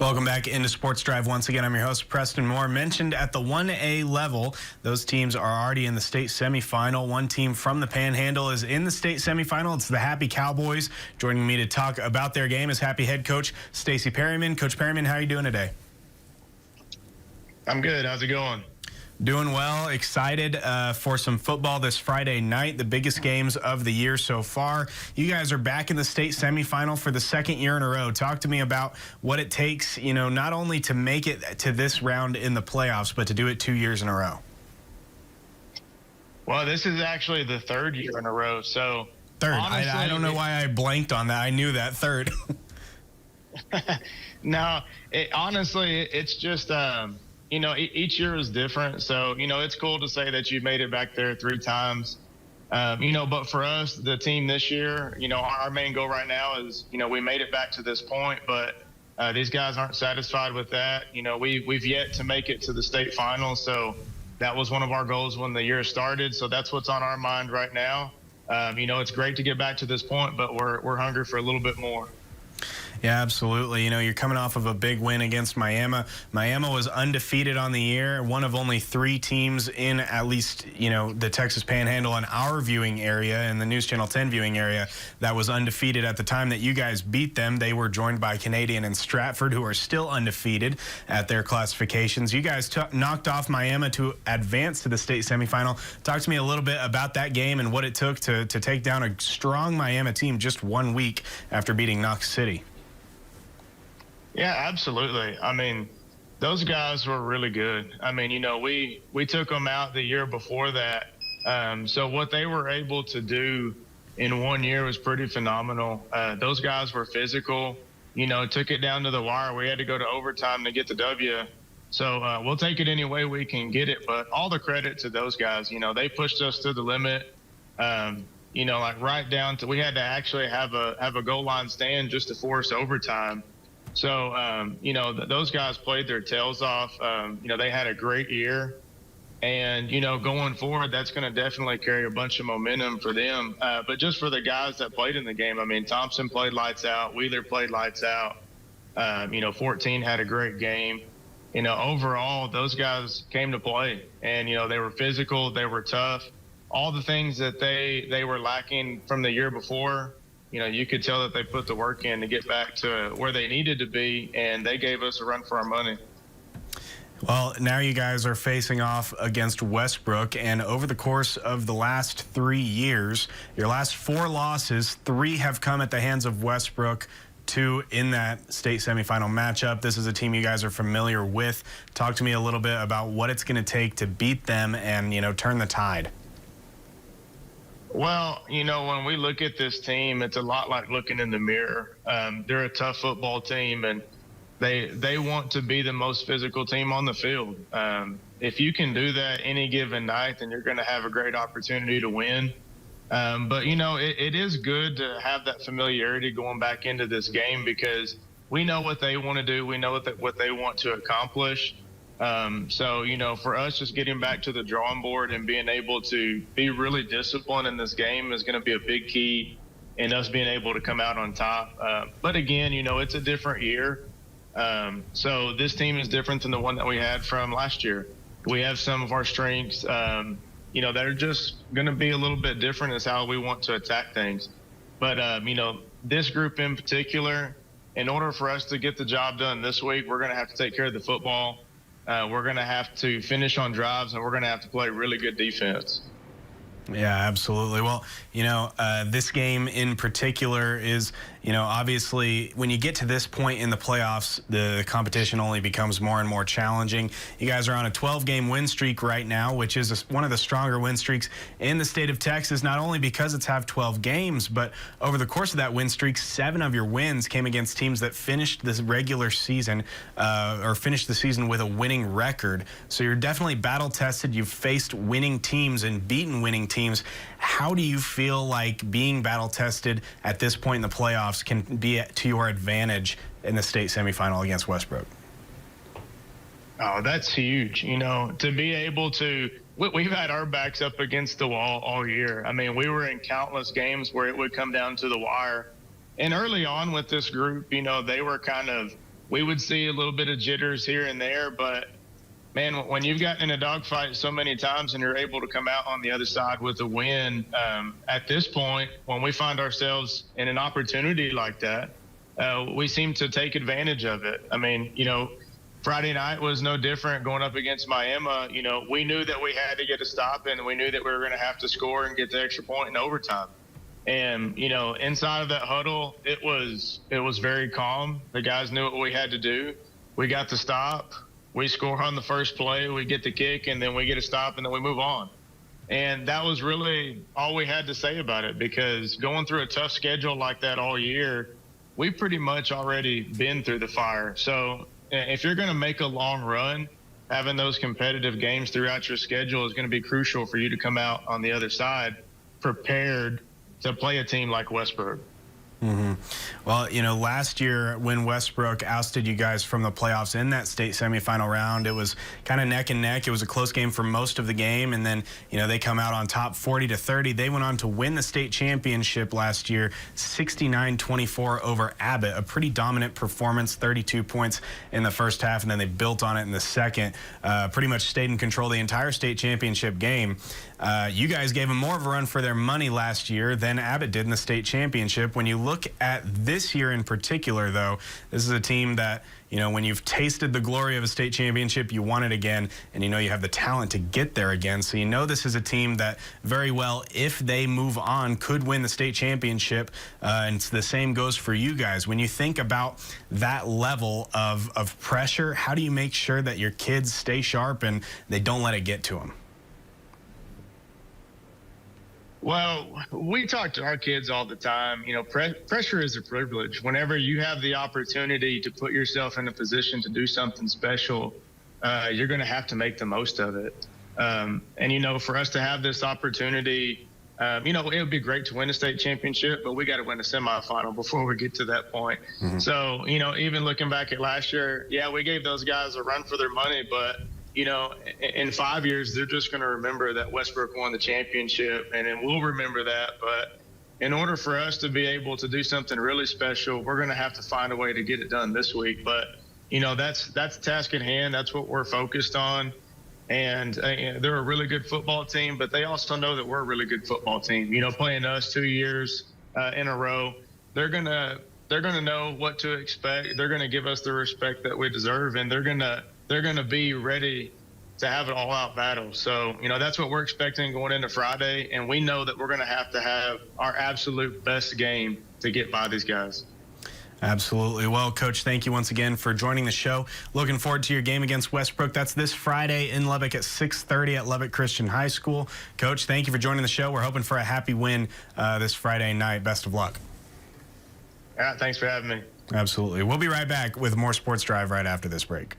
Welcome back into Sports Drive. Once again, I'm your host, Preston Moore. Mentioned at the 1A level, those teams are already in the state semifinal. One team from the Panhandle is in the state semifinal. It's the Happy Cowboys. Joining me to talk about their game is Happy head coach Stacy Perryman. Coach Perryman, how are you doing today? I'm good. How's it going? Doing well. Excited for some football this Friday night, the biggest games of the year so far. You guys are back in the state semifinal for the second year in a row. Talk to me about what it takes, not only to make it to this round in the playoffs, but to do it 2 years in a row. Well, this is actually the third year in a row. So third. Honestly, I don't know why I blanked on that. I knew that third. No, honestly, it's just each year is different. So, it's cool to say that you made it back there 3 times. But for us, the team this year, our main goal right now is, we made it back to this point, but these guys aren't satisfied with that. We've yet to make it to the state final. So that was one of our goals when the year started. So that's what's on our mind right now. It's great to get back to this point, but we're hungry for a little bit more. Yeah, absolutely. You're coming off of a big win against Miami. Miami was undefeated on the year, one of only 3 teams in at least, the Texas Panhandle in our viewing area and the News Channel 10 viewing area that was undefeated at the time that you guys beat them. They were joined by Canadian and Stratford, who are still undefeated at their classifications. You guys knocked off Miami to advance to the state semifinal. Talk to me a little bit about that game and what it took to take down a strong Miami team just 1 week after beating Knox City. Yeah, absolutely. I mean, those guys were really good. I mean, we took them out the year before that. So what they were able to do in 1 year was pretty phenomenal. Those guys were physical, took it down to the wire. We had to go to overtime to get the W. So we'll take it any way we can get it. But all the credit to those guys. They pushed us to the limit. Like right down to, we had to actually have a goal line stand just to force overtime. So, those guys played their tails off. They had a great year. And, going forward, that's going to definitely carry a bunch of momentum for them. But just for the guys that played in the game, I mean, Thompson played lights out. Wheeler played lights out. 14 had a great game. Overall, those guys came to play. And, they were physical. They were tough. All the things that they were lacking from the year before, you could tell that they put the work in to get back to where they needed to be, and they gave us a run for our money. Well, now you guys are facing off against Westbrook, and over the course of the last 3 years, your last 4 losses, 3 have come at the hands of Westbrook, 2 in that state semifinal matchup. This is a team you guys are familiar with. Talk to me a little bit about what it's going to take to beat them and, turn the tide. Well, when we look at this team, it's a lot like looking in the mirror. They're a tough football team, and they want to be the most physical team on the field. If you can do that any given night, then you're going to have a great opportunity to win. But, it is good to have that familiarity going back into this game because we know what they want to do. We know what they want to accomplish. So, for us, just getting back to the drawing board and being able to be really disciplined in this game is going to be a big key in us being able to come out on top. But again, it's a different year. So this team is different than the one that we had from last year. We have some of our strengths, that are just going to be a little bit different as how we want to attack things. But, this group in particular, in order for us to get the job done this week, we're going to have to take care of the football. We're going to have to finish on drives, and we're going to have to play really good defense. Yeah, absolutely. Well, this game in particular is, obviously when you get to this point in the playoffs, the competition only becomes more and more challenging. You guys are on a 12-game win streak right now, which is one of the stronger win streaks in the state of Texas, not only because it's have 12 games, but over the course of that win streak, 7 of your wins came against teams that finished this regular season or finished the season with a winning record. So you're definitely battle-tested. You've faced winning teams and beaten winning teams. How do you feel like being battle-tested at this point in the playoffs can be to your advantage in the state semifinal against Westbrook? Oh, that's huge. To be able to, we've had our backs up against the wall all year. I mean, we were in countless games where it would come down to the wire. And early on with this group, they were kind of we would see a little bit of jitters here and there, but man, when you've gotten in a dogfight so many times and you're able to come out on the other side with a win, at this point, when we find ourselves in an opportunity like that, we seem to take advantage of it. I mean, Friday night was no different going up against Miami. We knew that we had to get a stop and we knew that we were going to have to score and get the extra point in overtime. And, inside of that huddle, it was very calm. The guys knew what we had to do. We got the stop. We score on the first play, we get the kick, and then we get a stop, and then we move on. And that was really all we had to say about it, because going through a tough schedule like that all year, we've pretty much already been through the fire. So if you're going to make a long run, having those competitive games throughout your schedule is going to be crucial for you to come out on the other side prepared to play a team like Westbrook. Mm-hmm. Well, last year when Westbrook ousted you guys from the playoffs in that state semifinal round, it was kind of neck and neck. It was a close game for most of the game, and then they come out on top 40-30. They went on to win the state championship last year, 69-24 over Abbott. A pretty dominant performance, 32 points in the first half, and then they built on it in the second. Pretty much stayed in control the entire state championship game. You guys gave them more of a run for their money last year than Abbott did in the state championship. When you look at this year in particular, though, this is a team that, when you've tasted the glory of a state championship, you want it again, and you have the talent to get there again. So this is a team that very well, if they move on, could win the state championship, and the same goes for you guys. When you think about that level of pressure, how do you make sure that your kids stay sharp and they don't let it get to them? Well, we talk to our kids all the time. Pressure is a privilege. Whenever you have the opportunity to put yourself in a position to do something special, you're going to have to make the most of it. And, for us to have this opportunity, it would be great to win a state championship, but we got to win a semifinal before we get to that point. Mm-hmm. So, even looking back at last year, yeah, we gave those guys a run for their money, but in 5 years, they're just going to remember that Westbrook won the championship, and then we'll remember that. But in order for us to be able to do something really special, we're going to have to find a way to get it done this week. But, that's the task at hand. That's what we're focused on. And they're a really good football team, but they also know that we're a really good football team. Playing us 2 years in a row, they're going to know what to expect. They're going to give us the respect that we deserve, and they're going to be ready to have an all-out battle. So, that's what we're expecting going into Friday, and we know that we're going to have our absolute best game to get by these guys. Absolutely. Well, Coach, thank you once again for joining the show. Looking forward to your game against Westbrook. That's this Friday in Lubbock at 6:30 at Lubbock Christian High School. Coach, thank you for joining the show. We're hoping for a happy win this Friday night. Best of luck. All right, thanks for having me. Absolutely. We'll be right back with more Sports Drive right after this break.